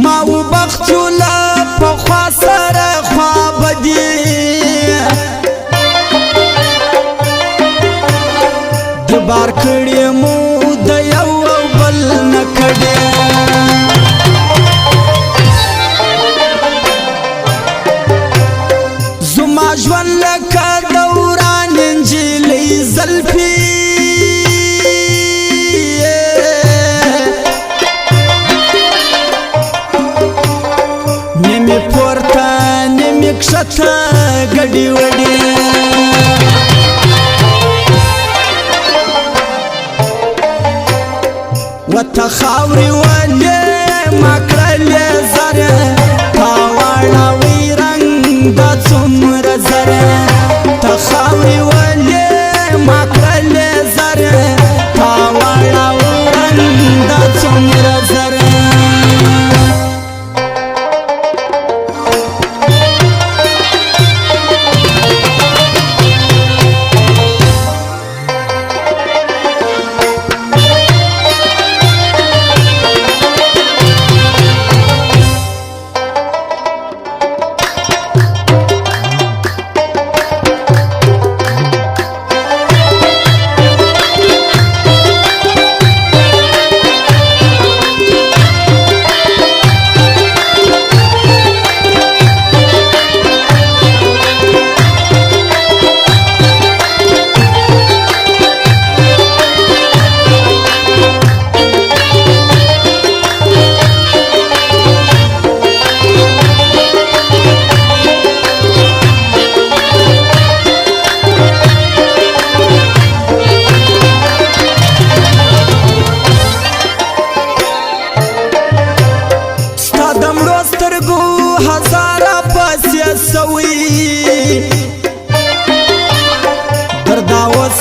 ما وبختو لا پخوا سره خواب دی دبار کړی مو د یو بل نکړی زما ژوند لکه دوران نجلۍ زلفې نیمې پورته نیمې کښته ګډې وډې وته خاورې ولې ما کړلې زره تا واړوي رنګ دا څومره زره ته خاورې ولې ما کړلې زره تا واړوي رنګ دا څومره زره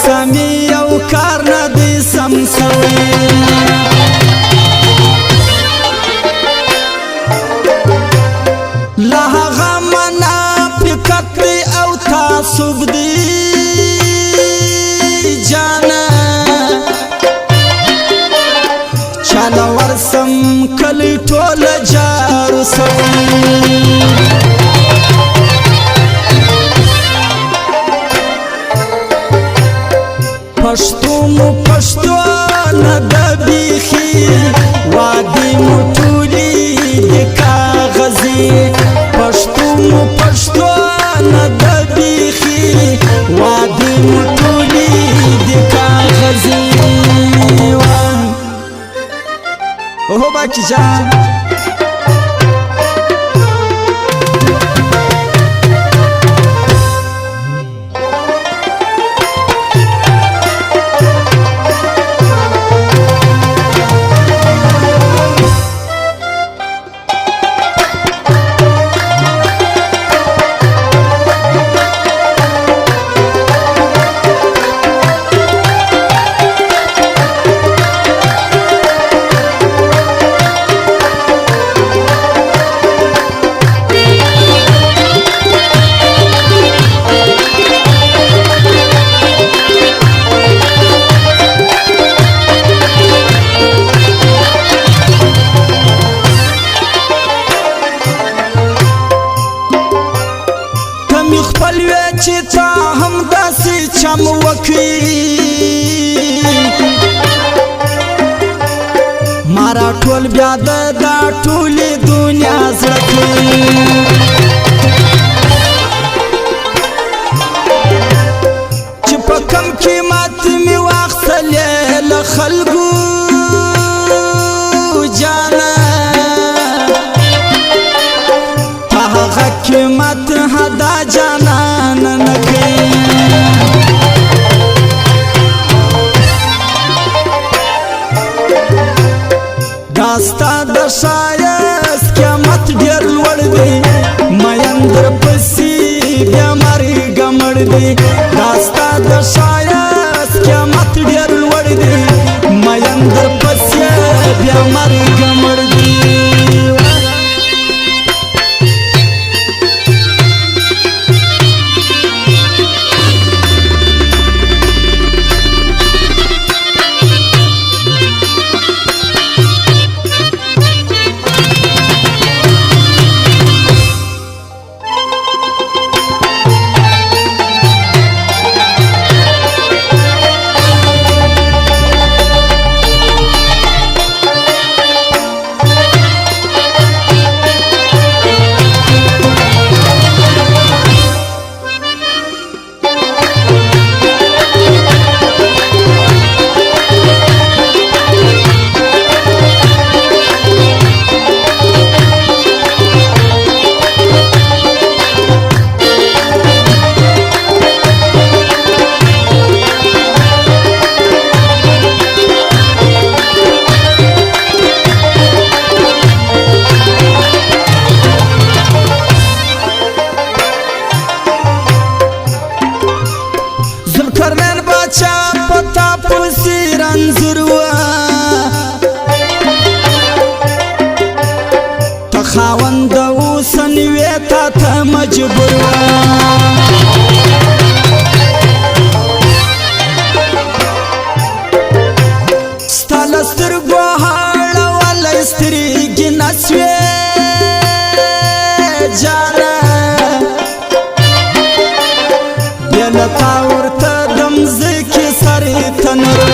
سمي یو کار نه دی سم سوی له هغه منافقت دی او تعصب دی جانه چاله ورسم کلی ټوله جارو سوی پښتو مو پښتو نه د بیخي وادي مو ټولي د کاغذي پښتو مو پښتو نه د بیخي وادي مو ټولي د کاغذي اوه باقي جان خپل وې چې تا هم داسې چم وکړي ما راټول بیا د دا ټولې دنیا زړه کړي چې په کم قیمت مې واخیستلې له خلکو جانه په هغه قیمت هدا جانان نه کوي داستا د ښایست قیمت ډېر لوړ دی مین در پسې بیا مرګ مړ دی داستا د ښایست قیمت ډېر لوړ دی مین در پسې بیا مرګ مړ دی خاوند اوسن ویتا ته مجبور ستال سترګو هاړه ول سترګې نسوي جانا بیا تا ورته دم زکه سره تنور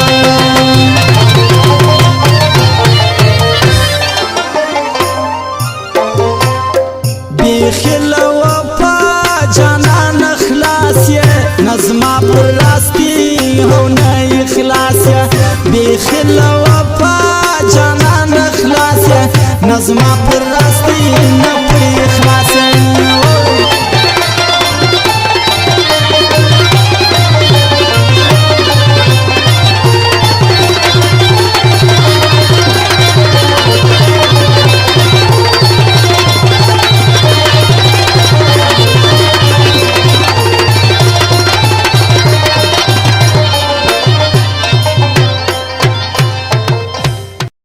بیخل وفا جانان خلاص یې نظما پر راستی هو نه اخلاص یې بیخل وفا جانان خلاص یې نظما پر راستی